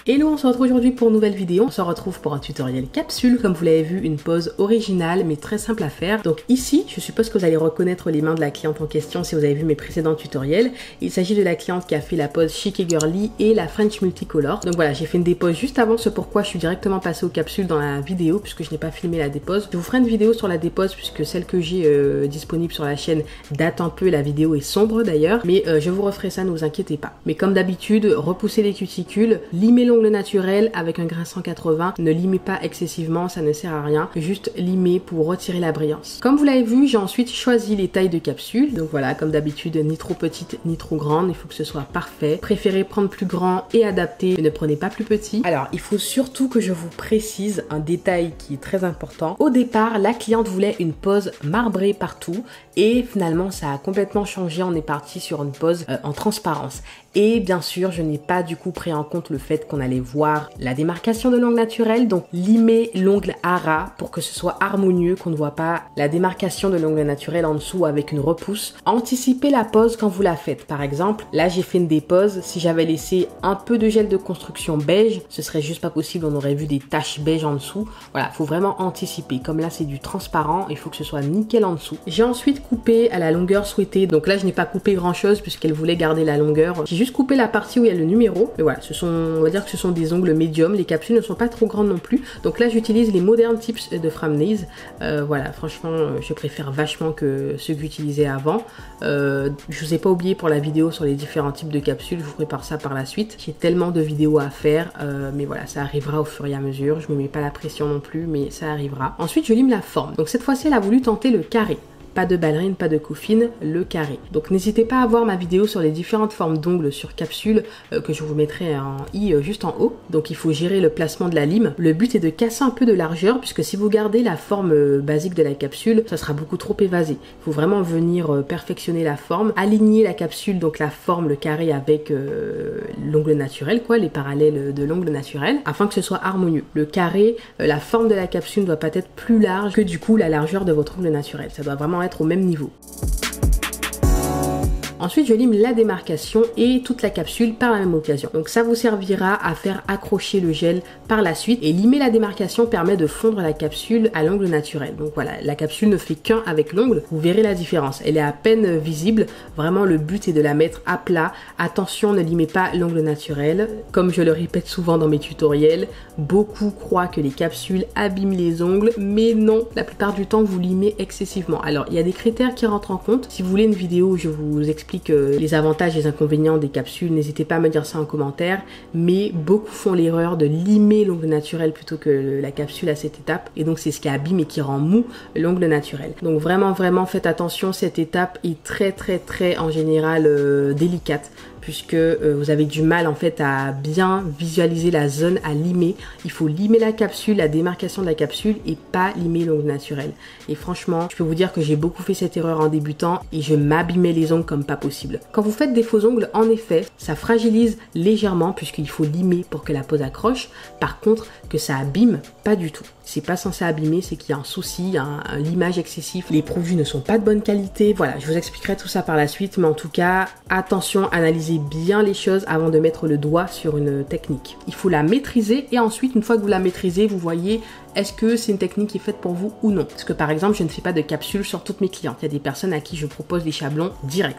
Hello, on se retrouve aujourd'hui pour une nouvelle vidéo. On se retrouve pour un tutoriel capsule. Comme vous l'avez vu, une pose originale mais très simple à faire. Donc ici, je suppose que vous allez reconnaître les mains de la cliente en question si vous avez vu mes précédents tutoriels. Il s'agit de la cliente qui a fait la pose chic et girly et la French multicolor. Donc voilà, j'ai fait une dépose juste avant, c'est pourquoi je suis directement passée aux capsules dans la vidéo puisque je n'ai pas filmé la dépose. Je vous ferai une vidéo sur la dépose puisque celle que j'ai disponible sur la chaîne date un peu, la vidéo est sombre d'ailleurs, mais je vous referai ça, ne vous inquiétez pas. Mais comme d'habitude, repoussez les cuticules, limez l'ongle naturel avec un grain 180, ne limez pas excessivement, ça ne sert à rien, juste limez pour retirer la brillance. Comme vous l'avez vu, j'ai ensuite choisi les tailles de capsules, donc voilà, comme d'habitude, ni trop petite ni trop grande, il faut que ce soit parfait. Préférez prendre plus grand et adapté, ne prenez pas plus petit. Alors, il faut surtout que je vous précise un détail qui est très important. Au départ, la cliente voulait une pose marbrée partout et finalement, ça a complètement changé, on est parti sur une pose en transparence. Et bien sûr, je n'ai pas du coup pris en compte le fait qu'on allait voir la démarcation de l'ongle naturel, donc limer l'ongle à ras pour que ce soit harmonieux, qu'on ne voit pas la démarcation de l'ongle naturel en dessous avec une repousse. Anticipez la pose quand vous la faites. Par exemple, là j'ai fait une dépose, si j'avais laissé un peu de gel de construction beige, ce serait juste pas possible, on aurait vu des taches beige en dessous. Voilà, faut vraiment anticiper. Comme là c'est du transparent, il faut que ce soit nickel en dessous. J'ai ensuite coupé à la longueur souhaitée, donc là je n'ai pas coupé grand chose puisqu'elle voulait garder la longueur. J'ai juste coupé la partie où il y a le numéro, mais voilà, on va dire que ce sont des ongles médiums, les capsules ne sont pas trop grandes non plus, donc là j'utilise les Modern Tips de Framnays. Voilà, franchement je préfère vachement que ceux que j'utilisais avant. Je vous ai pas oublié pour la vidéo sur les différents types de capsules, je vous prépare ça par la suite, j'ai tellement de vidéos à faire, mais voilà, ça arrivera au fur et à mesure, je me mets pas la pression non plus, mais ça arrivera. Ensuite je lime la forme, donc cette fois-ci elle a voulu tenter le carré. Pas de ballerine, pas de coffine, le carré. Donc n'hésitez pas à voir ma vidéo sur les différentes formes d'ongles sur capsule que je vous mettrai en i juste en haut. Donc il faut gérer le placement de la lime. Le but est de casser un peu de largeur puisque si vous gardez la forme basique de la capsule, ça sera beaucoup trop évasé. Il faut vraiment venir perfectionner la forme, aligner la capsule, donc la forme, le carré avec l'ongle naturel, quoi, les parallèles de l'ongle naturel, afin que ce soit harmonieux. Le carré, la forme de la capsule ne doit pas être plus large que du coup la largeur de votre ongle naturel. Ça doit vraiment être au même niveau. Ensuite, je lime la démarcation et toute la capsule par la même occasion. Donc ça vous servira à faire accrocher le gel par la suite. Et limer la démarcation permet de fondre la capsule à l'ongle naturel. Donc voilà, la capsule ne fait qu'un avec l'ongle. Vous verrez la différence. Elle est à peine visible. Vraiment, le but est de la mettre à plat. Attention, ne limez pas l'ongle naturel. Comme je le répète souvent dans mes tutoriels, beaucoup croient que les capsules abîment les ongles. Mais non, la plupart du temps, vous limez excessivement. Alors, il y a des critères qui rentrent en compte. Si vous voulez une vidéo où je vous explique les avantages et les inconvénients des capsules, n'hésitez pas à me dire ça en commentaire, mais beaucoup font l'erreur de limer l'ongle naturel plutôt que la capsule à cette étape, et donc c'est ce qui abîme et qui rend mou l'ongle naturel. Donc vraiment faites attention, cette étape est très en général délicate, puisque vous avez du mal en fait à bien visualiser la zone à limer. Il faut limer la capsule, la démarcation de la capsule, et pas limer l'ongle naturel. Et franchement, je peux vous dire que j'ai beaucoup fait cette erreur en débutant et je m'abîmais les ongles comme pas possible. Quand vous faites des faux ongles, en effet, ça fragilise légèrement puisqu'il faut limer pour que la pose accroche. Par contre, que ça abîme, pas du tout. C'est pas censé abîmer, c'est qu'il y a un souci, un limage excessif. Les produits ne sont pas de bonne qualité. Voilà, je vous expliquerai tout ça par la suite, mais en tout cas, attention, analysez bien les choses avant de mettre le doigt sur une technique. Il faut la maîtriser et ensuite, une fois que vous la maîtrisez, vous voyez est-ce que c'est une technique qui est faite pour vous ou non. Parce que par exemple, je ne fais pas de capsule sur toutes mes clientes. Il y a des personnes à qui je propose des chablons directs.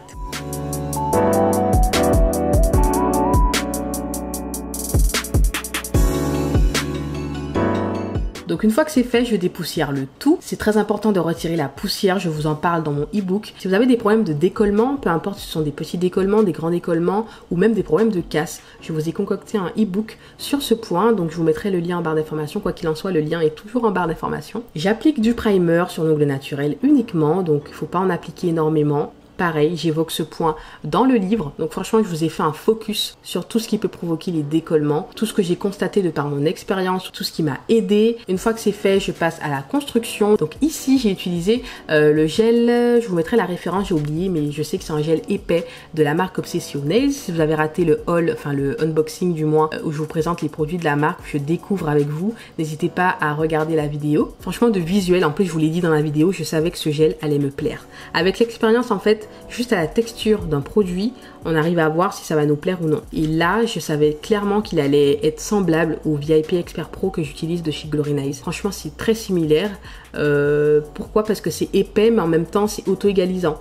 Donc une fois que c'est fait, je dépoussière le tout. C'est très important de retirer la poussière, je vous en parle dans mon e-book. Si vous avez des problèmes de décollement, peu importe si ce sont des petits décollements, des grands décollements ou même des problèmes de casse, je vous ai concocté un e-book sur ce point, donc je vous mettrai le lien en barre d'information. Quoi qu'il en soit, le lien est toujours en barre d'information. J'applique du primer sur l'ongle naturel uniquement, donc il ne faut pas en appliquer énormément. Pareil, j'évoque ce point dans le livre. Donc franchement, je vous ai fait un focus sur tout ce qui peut provoquer les décollements, tout ce que j'ai constaté de par mon expérience, tout ce qui m'a aidé. Une fois que c'est fait, je passe à la construction. Donc ici, j'ai utilisé le gel, je vous mettrai la référence, j'ai oublié, mais je sais que c'est un gel épais de la marque Obsession Nails. Si vous avez raté le haul, enfin le unboxing du moins, où je vous présente les produits de la marque, je découvre avec vous, n'hésitez pas à regarder la vidéo. Franchement, de visuel, en plus je vous l'ai dit dans la vidéo, je savais que ce gel allait me plaire. Avec l'expérience, en fait, fait, juste à la texture d'un produit, on arrive à voir si ça va nous plaire ou non. Et là, je savais clairement qu'il allait être semblable au VIP Expert Pro que j'utilise de chez Glory Nice. Franchement, c'est très similaire. Pourquoi? Parce que c'est épais, mais en même temps, c'est auto-égalisant.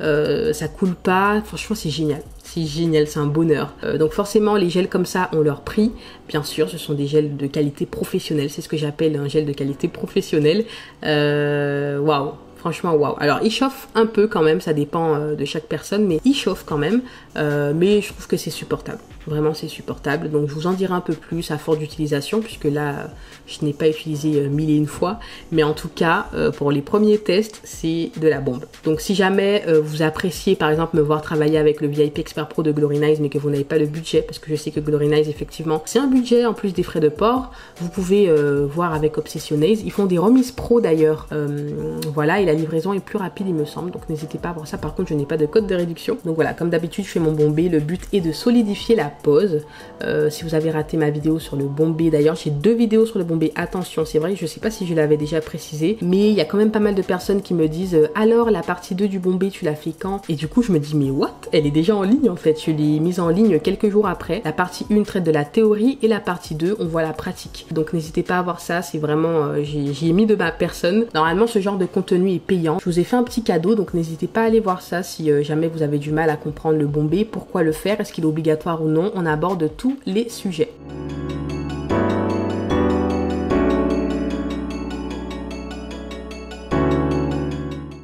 Ça coule pas. Franchement, c'est génial. C'est génial, c'est un bonheur. Donc forcément, les gels comme ça ont leur prix. Bien sûr, ce sont des gels de qualité professionnelle. C'est ce que j'appelle un gel de qualité professionnelle. Waouh! Franchement, waouh. Alors, il chauffe un peu quand même, ça dépend de chaque personne, mais il chauffe quand même. Mais je trouve que c'est supportable. Vraiment, c'est supportable. Donc, je vous en dirai un peu plus à force d'utilisation, puisque là, je n'ai pas utilisé 1001 fois. Mais en tout cas, pour les premiers tests, c'est de la bombe. Donc, si jamais vous appréciez, par exemple, me voir travailler avec le VIP Expert Pro de Glory Nice, mais que vous n'avez pas le budget, parce que je sais que Glory Nice, effectivement, c'est un budget en plus des frais de port, vous pouvez voir avec Obsessionnase. Ils font des remises pro d'ailleurs. Voilà, et la livraison est plus rapide, il me semble. Donc, n'hésitez pas à voir ça. Par contre, je n'ai pas de code de réduction. Donc, voilà, comme d'habitude, je fais mon bombé. Le but est de solidifier la pose. Si vous avez raté ma vidéo sur le bombé, d'ailleurs j'ai 2 vidéos sur le bombé, attention, c'est vrai, je sais pas si je l'avais déjà précisé, mais il y a quand même pas mal de personnes qui me disent alors la partie 2 du bombé tu l'as fait quand? Et du coup je me dis mais what? Elle est déjà en ligne en fait, je l'ai mise en ligne quelques jours après. La partie 1 traite de la théorie et la partie 2 on voit la pratique. Donc n'hésitez pas à voir ça, c'est vraiment, j'y ai mis de ma personne. Normalement ce genre de contenu est payant. Je vous ai fait un petit cadeau, donc n'hésitez pas à aller voir ça si jamais vous avez du mal à comprendre le bombé, pourquoi le faire, est-ce qu'il est obligatoire ou non. On aborde tous les sujets.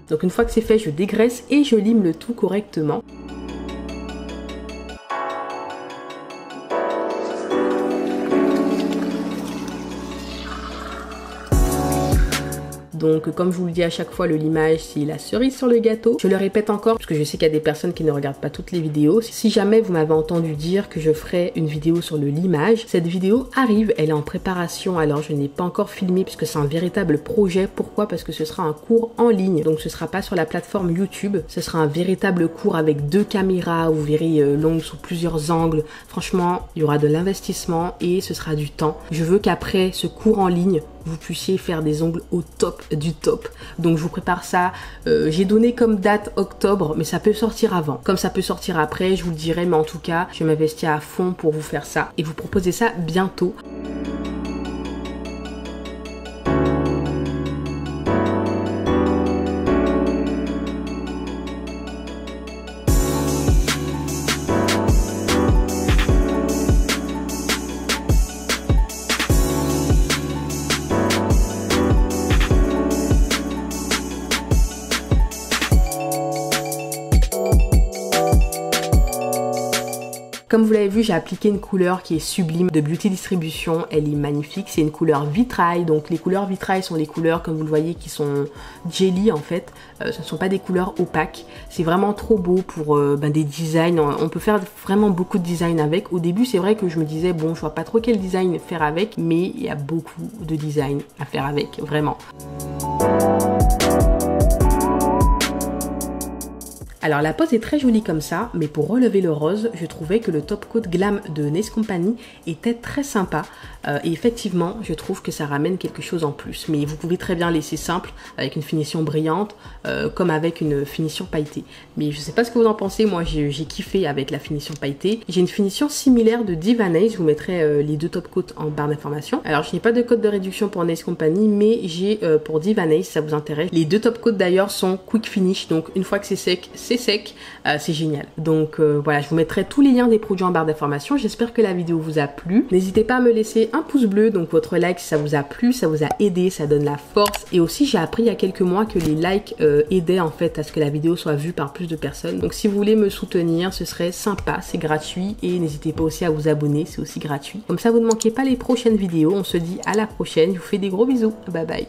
Donc une fois que c'est fait, je dégraisse et je lime le tout correctement. Donc comme je vous le dis à chaque fois, le limage c'est la cerise sur le gâteau. Je le répète encore parce que je sais qu'il y a des personnes qui ne regardent pas toutes les vidéos. Si jamais vous m'avez entendu dire que je ferai une vidéo sur le limage, cette vidéo arrive, elle est en préparation. Alors je n'ai pas encore filmé puisque c'est un véritable projet. Pourquoi? Parce que ce sera un cours en ligne. Donc ce sera pas sur la plateforme YouTube. Ce sera un véritable cours avec 2 caméras. Vous verrez l'ongle sous plusieurs angles. Franchement, il y aura de l'investissement et ce sera du temps. Je veux qu'après ce cours en ligne, vous puissiez faire des ongles au top du top. Donc je vous prépare ça. J'ai donné comme date octobre, mais ça peut sortir avant. Comme ça peut sortir après, je vous le dirai. Mais en tout cas, je m'investis à fond pour vous faire ça et vous proposer ça bientôt. Comme vous l'avez vu, j'ai appliqué une couleur qui est sublime de Beauty Distribution. Elle est magnifique. C'est une couleur vitrail. Donc les couleurs vitrail sont les couleurs, comme vous le voyez, qui sont jelly en fait. Ce ne sont pas des couleurs opaques. C'est vraiment trop beau pour des designs. On peut faire vraiment beaucoup de designs avec. Au début, c'est vrai que je me disais, bon, je vois pas trop quel design faire avec. Mais il y a beaucoup de designs à faire avec, vraiment. Alors la pose est très jolie comme ça, mais pour relever le rose, je trouvais que le top coat glam de Nails Company était très sympa. Et effectivement, je trouve que ça ramène quelque chose en plus. Mais vous pouvez très bien laisser simple, avec une finition brillante, comme avec une finition pailletée. Mais je sais pas ce que vous en pensez, moi j'ai kiffé avec la finition pailletée. J'ai une finition similaire de Diva Nails, je vous mettrai les 2 top coats en barre d'informations. Alors je n'ai pas de code de réduction pour Nails Company, mais j'ai pour Diva Nails, si ça vous intéresse. Les 2 top coats d'ailleurs sont quick finish, donc une fois que c'est sec, c'est génial. Donc voilà, je vous mettrai tous les liens des produits en barre d'informations. J'espère que la vidéo vous a plu. N'hésitez pas à me laisser un pouce bleu, donc votre like si ça vous a plu, ça vous a aidé, ça donne la force. Et aussi j'ai appris il y a quelques mois que les likes aidaient en fait à ce que la vidéo soit vue par plus de personnes. Donc si vous voulez me soutenir, ce serait sympa, c'est gratuit. Et n'hésitez pas aussi à vous abonner, c'est aussi gratuit. Comme ça vous ne manquez pas les prochaines vidéos. On se dit à la prochaine, je vous fais des gros bisous, bye bye.